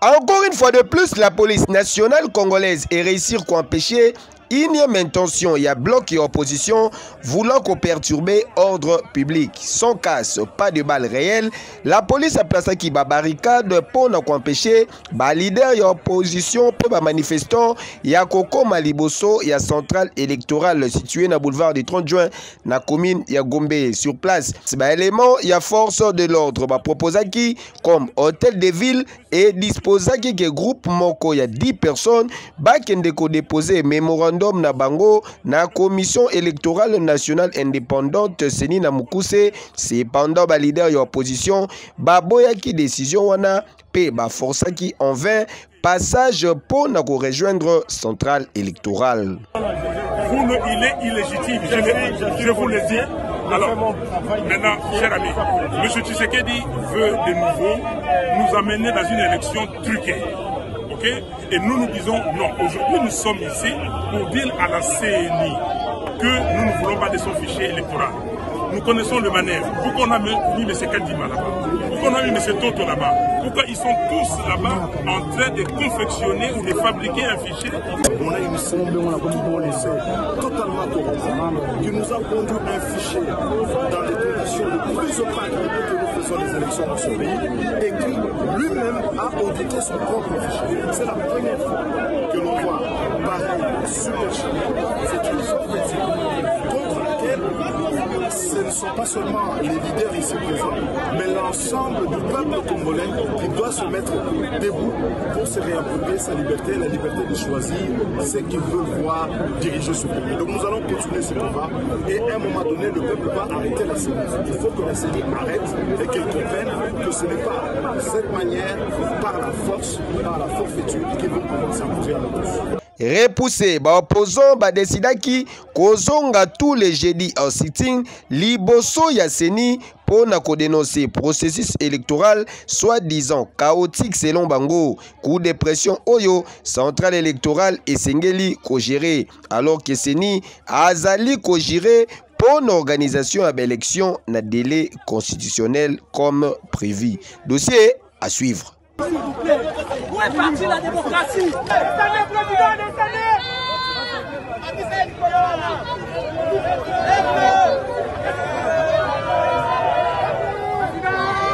Encore une fois de plus, la police nationale congolaise est réussi à empêcher énième intention, il y a bloc et opposition voulant qu'on perturber ordre public. Sans casse, pas de balles réelles. La police a placé qui barricade pour empêcher leader et opposition pour manifestants. Il y a Koko Maliboso, il y a centrale électorale située dans le boulevard du 30 juin, dans la commune il y a Gombe. Sur place, c'est élément, il y a force de l'ordre. Proposa qui comme hôtel de ville et disposa qui groupe Moko, il y a 10 personnes, Bakendeko déposé mémorandum na bango na commission électorale nationale indépendante Seni na Mukuse. Cependant ba leader ya opposition baboya ki décision wana pe ba force qui en vain passage pour na rejoindre centrale électorale. Il est illégitime, je vous le dis. Alors, maintenant, cher ami, M. Tshisekedi veut de nouveau nous amener dans une élection truquée. Et nous disons non. Aujourd'hui, nous sommes ici pour dire à la CENI que nous ne voulons pas de son fichier électoral. Nous connaissons le manèvre. Pourquoi on a mis M. Kadima là-bas? Pourquoi on a mis M. Toto là-bas? Pourquoi ils sont tous là-bas en train de confectionner ou de fabriquer un fichier? On a une sombre, on a totalement corrompue, qui nous a conduit un fichier dans les conditions les plus opaques que nous faisons les élections dans ce pays, et qui lui-même a audité son propre fichier. C'est la première fois que l'on voit pareil supercherie. C'est une sorte contre laquelle ce ne sont pas seulement les leaders ici présents, mais l'ensemble du peuple congolais qui doit se mettre debout pour se réapproprier sa liberté, la liberté de choisir ce qu'il veut voir diriger ce pays. Donc nous allons continuer ce combat et à un moment donné, le peuple va arrêter la CENI. Il faut que la CENI arrête et qu'elle comprenne que ce n'est pas de cette manière, par la force, par la forfaiture, qu'ils vont pouvoir s'imposer à nous tous. Repoussé, opposant décida qui kozonga tous les jeudis en sitting liboso ya CENI pour dénoncer processus électoral soi-disant chaotique selon bango. Coup de pression oyo centrale électorale et sengeli ko gérer alors que CENI azali ko gérer pour une organisation à l'élection na délai constitutionnel comme prévu. Dossier à suivre. S'il vous plaît, où est partie la démocratie? Descendez, président, descendez!